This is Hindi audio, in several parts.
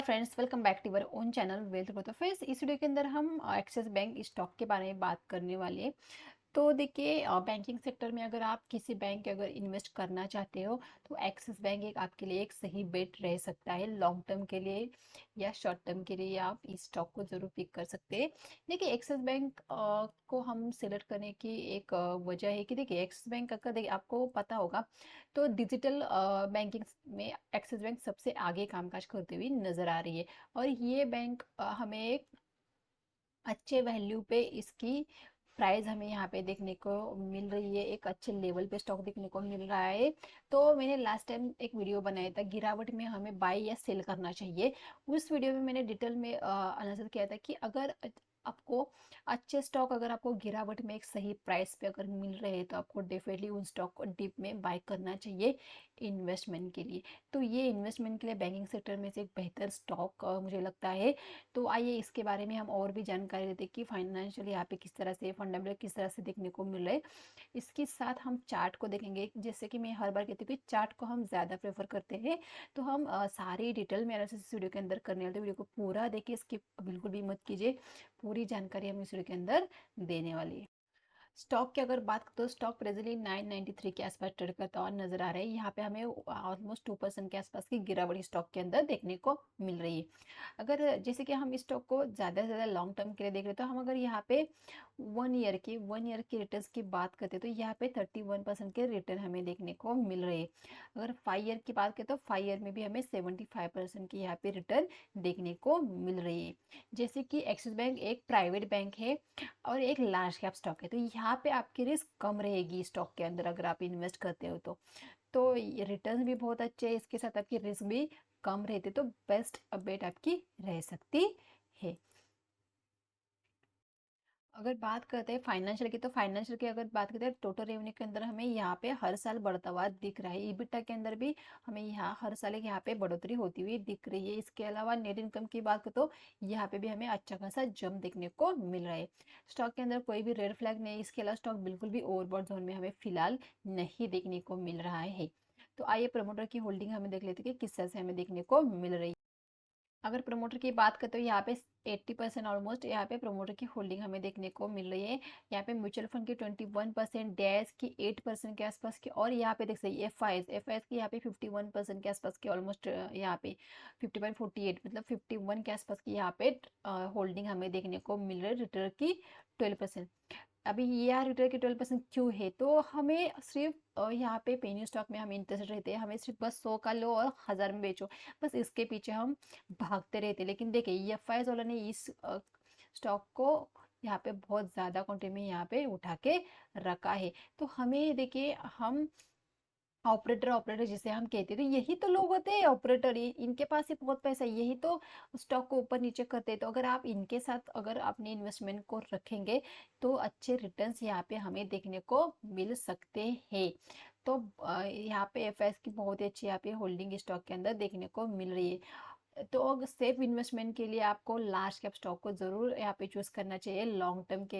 Friends, welcome back to our own channel wealth growth. तो फ्रेंड्स, इस वीडियो के अंदर हम एक्सिस बैंक स्टॉक के बारे में बात करने वाले हैं। तो देखिए, बैंकिंग सेक्टर में अगर आप किसी बैंक के अगर इन्वेस्ट करना चाहते हो तो एक्सिस बैंक एक आपके लिए एक सही बेट रह सकता है। लॉन्ग टर्म के लिए या शॉर्ट टर्म के लिए आप इस स्टॉक को ज़रूर पिक कर सकते हैं। देखिए, एक्सिस बैंक को हम सिलेक्ट करने की एक वजह है कि देखिए, एक्सिस बैंक का देखिए आपको पता होगा तो डिजिटल बैंकिंग में एक्सिस बैंक सबसे आगे कामकाज करते हुए नजर आ रही है। और ये बैंक हमें एक अच्छे वैल्यू पे इसकी प्राइस हमें यहाँ पे देखने को मिल रही है, एक अच्छे लेवल पे स्टॉक देखने को मिल रहा है। तो मैंने लास्ट टाइम एक वीडियो बनाया था गिरावट में हमें बाय या सेल करना चाहिए। उस वीडियो में मैंने डिटेल में आंसर किया था कि अगर आपको अच्छे स्टॉक अगर आपको गिरावट में एक सही प्राइस पे अगर मिल रहे हैं तो आपको डेफिनेटली उन स्टॉक को डिप में बाय करना चाहिए इन्वेस्टमेंट के लिए। तो ये इन्वेस्टमेंट के लिए बैंकिंग सेक्टर में से एक बेहतर स्टॉक मुझे लगता है। तो आइए इसके बारे में हम और भी जानकारी लेते हैं कि फाइनेंशियल यहाँ पे किस तरह से फंडामेंटल किस तरह से देखने को मिल रहे हैं। इसके साथ हम चार्ट को देखेंगे, जैसे कि मैं हर बार कहती हूँ कि चार्ट को हम ज़्यादा प्रेफर करते हैं। तो हम सारी डिटेल में एनालिसिस इस वीडियो के अंदर करने वाले, तो वीडियो को पूरा देखिए, स्किप बिल्कुल भी मत कीजिए। पूरी जानकारी हम इस वीडियो के अंदर देने वाली है। स्टॉक की अगर बात करें तो स्टॉक प्रेजेंटली 993 के आसपास ट्रेड करता हुआ नजर आ रहा है। यहाँ पे हमें ऑलमोस्ट 2% के आसपास की गिरावट स्टॉक के अंदर देखने को मिल रही है। अगर जैसे कि हम इस स्टॉक को ज़्यादा से ज़्यादा लॉन्ग टर्म के लिए देख रहे हैं तो हम अगर यहाँ पे 1 ईयर की रिटर्न्स की बात करते हैं तो यहाँ पे 31% के रिटर्न हमें देखने को मिल रहे हैं। अगर 5 ईयर की बात करें तो 5 ईयर में भी हमें 75% की यहाँ पे रिटर्न देखने को मिल रही है। जैसे कि एक्सिस बैंक एक प्राइवेट बैंक है और एक लार्ज कैप स्टॉक है, तो यहाँ पे आपकी रिस्क कम रहेगी स्टॉक के अंदर अगर आप इन्वेस्ट करते हो तो रिटर्न भी बहुत अच्छे हैं, इसके साथ आपकी रिस्क भी कम रहते, तो बेस्ट बेट आपकी रह सकती है। अगर बात करते हैं फाइनेंशियल की, तो फाइनेंशियल की अगर बात करते हैं टोटल रेवेन्यू के अंदर हमें यहाँ पे हर साल बढ़ता हुआ दिख रहा है। ईबिटा के अंदर भी हमें यहाँ हर साल एक यहाँ पे बढ़ोतरी होती हुई दिख रही है। इसके अलावा नेट इनकम की बात करें तो यहाँ पे भी हमें अच्छा खासा जंप देखने को मिल रहा है। स्टॉक के अंदर कोई भी रेड फ्लैग नहीं, इसके अलावा स्टॉक बिल्कुल भी ओवरबॉट जोन में हमें फिलहाल नहीं देखने को मिल रहा है। तो आइए प्रमोटर की होल्डिंग हमें देख लेते हैं कि किस तरह से हमें देखने को मिल रही है। अगर प्रमोटर की बात करें तो यहाँ पे 80% ऑलमोस्ट यहाँ पे प्रमोटर की होल्डिंग हमें देखने को मिल रही है। यहाँ पे म्यूचुअल फंड की 21%, डैश की 8% के आसपास की, और यहाँ पे देख सकते एफ आई एस की यहाँ पे 51% के आसपास की, ऑलमोस्ट यहाँ पे 50.48 मतलब 51 के आसपास की यहाँ पे होल्डिंग हमें देखने को मिल रही है। रिटर्न की 12%। अभी ये यार रिटर्न की 12% क्यों है, तो हमें सिर्फ यहाँ पे पेनी स्टॉक में हम इंटरेस्टेड रहते हैं। हमें सिर्फ बस 100 का लो और 1000 में बेचो, बस इसके पीछे हम भागते रहते। लेकिन देखिए, ये एफआईएस वालों ने इस स्टॉक को यहाँ पे बहुत ज़्यादा क्वांटिटी में यहाँ पे उठा के रखा है। तो हमें देखिए, हम ऑपरेटर ऑपरेटर जिसे हम कहते हैं, तो यही तो लोग होते हैं ऑपरेटर, इनके पास ही बहुत पैसा है, यही तो स्टॉक को ऊपर नीचे करते हैं। तो अगर आप इनके साथ अगर अपने इन्वेस्टमेंट को रखेंगे तो अच्छे रिटर्न्स यहाँ पे हमें देखने को मिल सकते हैं। तो यहाँ पे एफएस की बहुत ही अच्छी यहाँ पे होल्डिंग स्टॉक के अंदर देखने को मिल रही है। तो सेफ इन्वेस्टमेंट के लिए आपको लार्ज कैप स्टॉक को जरूर यहाँ पे चूज करना चाहिए। लॉन्ग टर्म के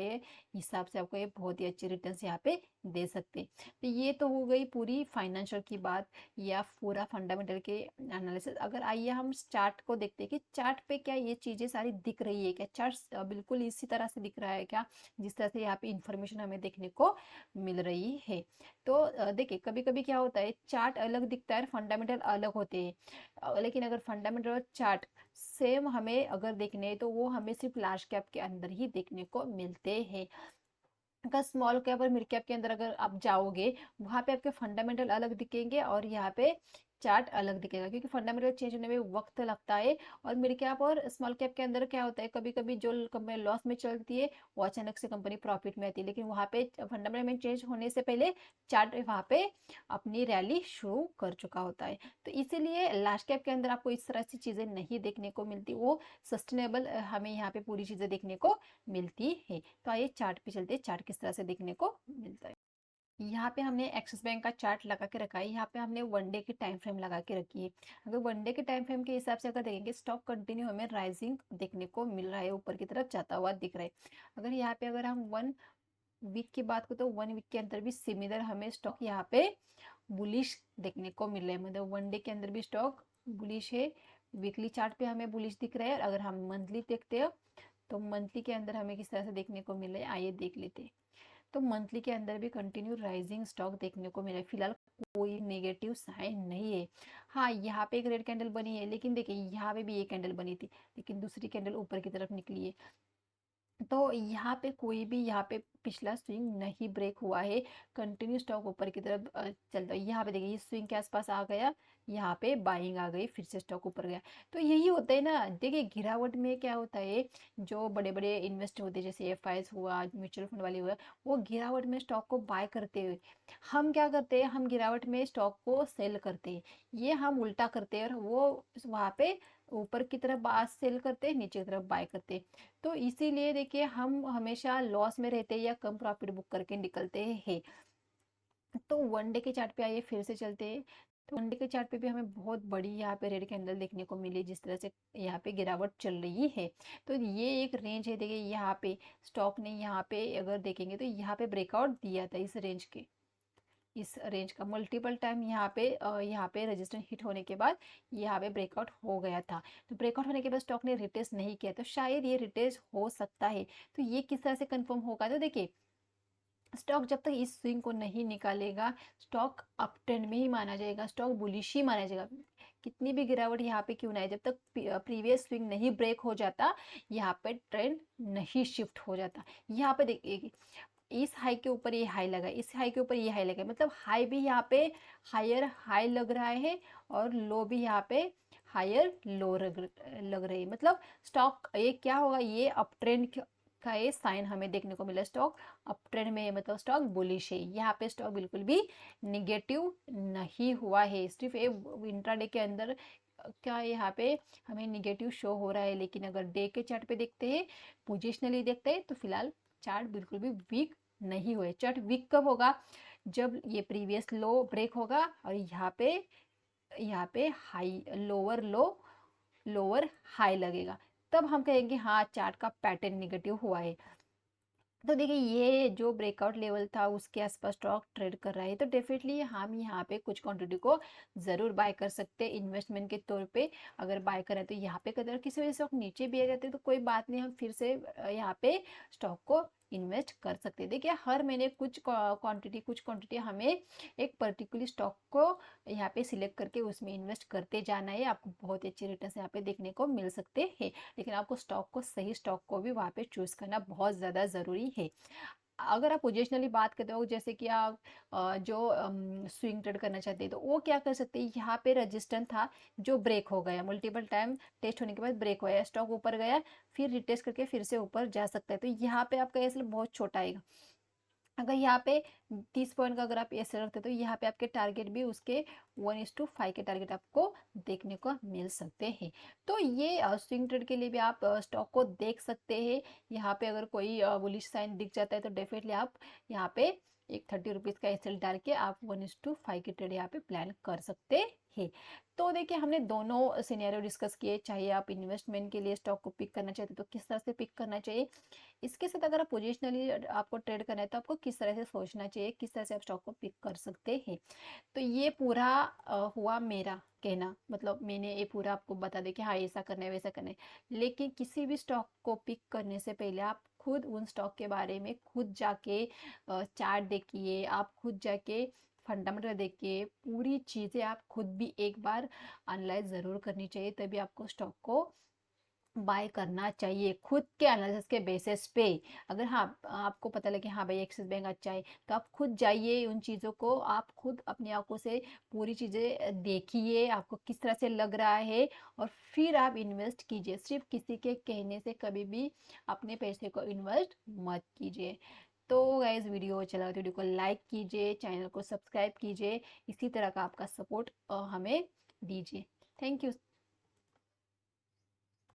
हिसाब से आपको ये बहुत ही अच्छे रिटर्न्स यहाँ पे दे सकते हैं। तो ये तो हो गई पूरी फाइनेंशियल की बात या पूरा फंडामेंटल के एनालिसिस। अगर आइए हम चार्ट को देखते हैं कि चार्ट पे क्या ये चीजें सारी दिख रही है क्या, चार्ट बिल्कुल इसी तरह से दिख रहा है क्या जिस तरह से यहाँ पे इंफॉर्मेशन हमें देखने को मिल रही है। तो देखिए, कभी कभी क्या होता है, चार्ट अलग दिखता है, फंडामेंटल अलग होते हैं। लेकिन अगर फंडामेंटल और चार्ट सेम हमें अगर देखने हैं तो वो हमें सिर्फ लार्ज कैप के अंदर ही देखने को मिलते हैं। अगर स्मॉल कैप और मिड कैप के अंदर अगर आप जाओगे, वहां पे आपके फंडामेंटल अलग दिखेंगे और यहाँ पे चार्ट अलग दिखेगा, क्योंकि फंडामेंटल चेंज होने में वक्त लगता है। और मिड कैप और स्मॉल कैप के अंदर क्या होता है, कभी कभी जो कंपनी लॉस में चलती है वो अचानक से कंपनी प्रॉफिट में आती है, लेकिन वहां पे फंडामेंटल में चेंज होने से पहले चार्ट वहां पे अपनी रैली शुरू कर चुका होता है। तो इसीलिए लार्ज कैप के अंदर आपको इस तरह की चीजें नहीं देखने को मिलती, वो सस्टेनेबल हमें यहाँ पे पूरी चीजें देखने को मिलती है। तो आइए चार्ट पे चलते हैं, चार्ट किस तरह से देखने को मिलता है। यहाँ पे हमने एक्सिस बैंक का चार्ट लगा के रखा है। यहाँ पे हमने वनडे की टाइम फ्रेम लगा के रखी है। अगर वनडे के टाइम फ्रेम के हिसाब से अगर देखेंगे, स्टॉक कंटिन्यू हमें राइजिंग देखने को मिल रहा है, ऊपर की तरफ जाता हुआ दिख रहा है। अगर यहाँ पे अगर हम 1 वीक की बात करें तो 1 वीक के अंदर भी सिमिलर हमें स्टॉक यहाँ पे बुलिश देखने को मिल रहा है, मतलब वनडे के अंदर भी स्टॉक बुलिश है, वीकली चार्ट पे हमें बुलिश दिख रहा है। और अगर हम मंथली देखते हैं तो मंथली के अंदर हमें किस तरह से देखने को मिल रहा है, आइए देख लेते हैं। तो मंथली के अंदर भी कंटिन्यू राइजिंग स्टॉक देखने को मिला है। फिलहाल कोई नेगेटिव साइन नहीं है। हाँ, यहाँ पे एक रेड कैंडल बनी है, लेकिन देखिए यहाँ पे भी एक कैंडल बनी थी, लेकिन दूसरी कैंडल ऊपर की तरफ निकली है। तो यहाँ पे कोई भी यहाँ पे पिछला स्विंग नहीं ब्रेक हुआ है। कंटिन्यू स्टॉक ऊपर की तरफ चलता है। यहाँ पे देखिए इस स्विंग के आसपास आ गया, यहाँ पे बाइंग आ गई, फिर से स्टॉक ऊपर गया। तो यही होता है ना, देखिए गिरावट में क्या होता है, जो बड़े बड़े इन्वेस्ट होते हैं जैसे एफआईएस हुआ, म्यूचुअल फंड वाले हुआ, वो गिरावट में स्टॉक को बाय करते हुए, हम क्या करते हैं, हम गिरावट में स्टॉक को सेल करते हैं। ये हम उल्टा करते हैं, और वो वहाँ पे ऊपर की तरफ सेल करते हैं, नीचे की तरफ बाय करते हैं। तो इसीलिए देखिए हम हमेशा लॉस में रहते हैं या कम प्रॉफिट बुक करके निकलते हैं। तो वन डे के चार्ट पे आइए फिर से चलते हैं। तो वन डे के चार्ट पे भी हमें बहुत बड़ी यहाँ पे रेड कैंडल देखने को मिली, जिस तरह से यहाँ पे गिरावट चल रही है। तो ये एक रेंज है, देखिए यहाँ पे स्टॉक ने यहाँ पे अगर देखेंगे तो यहाँ पे ब्रेकआउट दिया था इस रेंज का मल्टीपल टाइम। यहाँ पे रेजिस्टेंस हिट होने के बाद यहाँ पे ब्रेकआउट हो गया था। तो ब्रेकआउट होने के बाद स्टॉक ने रिटेस्ट नहीं किया, तो शायद ये रिटेस्ट हो सकता है। तो ये किस तरह से कंफर्म होगा, तो देखिए स्टॉक जब तक इस स्विंग को नहीं निकालेगा, स्टॉक अप ट्रेंड में ही माना जाएगा, स्टॉक बुलिश ही माना जाएगा। कितनी भी गिरावट यहाँ पे क्यों ना है, जब तक प्रीवियस स्विंग नहीं ब्रेक हो जाता, यहाँ पे ट्रेंड नहीं शिफ्ट हो जाता। यहाँ पे देखिए इस हाई के ऊपर ये हाई लगा, इस हाई के ऊपर ये हाई लगा, मतलब हाई भी यहाँ पे हायर हाई लग रहा है, और लो भी यहाँ पे हायर लो लग रही है। मतलब स्टॉक ये क्या होगा, ये अप ट्रेंड का ये साइन हमें देखने को मिला। स्टॉक अप ट्रेंड में है, मतलब स्टॉक बुलिश है। यहाँ पे स्टॉक बिल्कुल भी निगेटिव नहीं हुआ है। सिर्फ ये इंट्राडे के अंदर क्या यहाँ पे हमें निगेटिव शो हो रहा है, लेकिन अगर डे के चार्ट पे देखते हैं, पोजिशनली देखते हैं, तो फिलहाल चार्ट बिल्कुल भी वीक नहीं हुए। चार्ट वीक कब होगा, जब ये प्रीवियस लो ब्रेक होगा और यहाँ पे हाई लोअर लो लोअर हाई लगेगा, तब हम कहेंगे हाँ चार्ट का पैटर्न निगेटिव हुआ है। तो देखिए ये जो ब्रेकआउट लेवल था उसके आसपास स्टॉक ट्रेड कर रहा है, तो डेफिनेटली हम यहाँ पे कुछ क्वांटिटी को जरूर बाय कर सकते हैं इन्वेस्टमेंट के तौर पे। अगर बाय करें तो यहाँ पे अगर किसी वजह से स्टॉक नीचे भी आ जाते हैं तो कोई बात नहीं, हम फिर से यहाँ पे स्टॉक को इन्वेस्ट कर सकते हैं। देखिए हर महीने कुछ क्वांटिटी हमें एक पर्टिकुलर स्टॉक को यहाँ पे सिलेक्ट करके उसमें इन्वेस्ट करते जाना है। आपको बहुत अच्छे रिटर्न यहाँ पे देखने को मिल सकते हैं, लेकिन आपको सही स्टॉक को भी वहाँ पे चूज करना बहुत ज़्यादा ज़रूरी है। अगर आप पोजिशनली बात करते हो, जैसे कि आप जो स्विंग ट्रेड करना चाहते हैं, तो वो क्या कर सकते हैं, यहाँ पे रजिस्टेंस था जो ब्रेक हो गया, मल्टीपल टाइम टेस्ट होने के बाद ब्रेक हो गया, स्टॉक ऊपर गया, फिर रिटेस्ट करके फिर से ऊपर जा सकता है। तो यहाँ पे आपका एसएल बहुत छोटा आएगा। अगर यहाँ पे 30 पॉइंट का अगर आप ऐसे रखते तो यहाँ पे आपके टारगेट भी उसके 1:5 के टारगेट आपको देखने को मिल सकते हैं। तो ये स्विंग ट्रेड के लिए भी आप स्टॉक को देख सकते हैं। यहाँ पे अगर कोई बुलिश साइन दिख जाता है तो डेफिनेटली आप यहाँ पे एक 30 रुपीज़ का एसएल डाल के आप 1:5 की ट्रेड यहाँ पे प्लान कर सकते हैं। तो देखिए हमने दोनों सिनेरियो डिस्कस किए, चाहे आप इन्वेस्टमेंट के लिए स्टॉक को पिक करना चाहते तो किस तरह से पिक करना चाहिए, इसके साथ अगर आप पोजिशनली आपको ट्रेड करना है तो आपको किस तरह से सोचना चाहिए, किस तरह से आप स्टॉक को पिक कर सकते हैं। तो ये पूरा हुआ मेरा कहना, मतलब मैंने ये पूरा आपको बता दें कि हाँ ऐसा करना है वैसा करना है। लेकिन किसी भी स्टॉक को पिक करने से पहले आप खुद उन स्टॉक के बारे में खुद जाके चार्ट देखिए, आप खुद जाके फंडामेंटल देखिए, पूरी चीज़ें आप खुद भी एक बार एनालाइज ज़रूर करनी चाहिए, तभी आपको स्टॉक को बाय करना चाहिए खुद के एनालिसिस के बेसिस पे। अगर हाँ आपको पता लगे हाँ भाई एक्सिस बैंक अच्छा है, तो आप खुद जाइए, उन चीज़ों को आप खुद अपनी आंखों से पूरी चीज़ें देखिए, आपको किस तरह से लग रहा है, और फिर आप इन्वेस्ट कीजिए। सिर्फ किसी के कहने से कभी भी अपने पैसे को इन्वेस्ट मत कीजिए। तो गाइस वीडियो अच्छा लगा तो वीडियो को लाइक कीजिए, चैनल को सब्सक्राइब कीजिए, इसी तरह का आपका सपोर्ट हमें दीजिए। Thank you.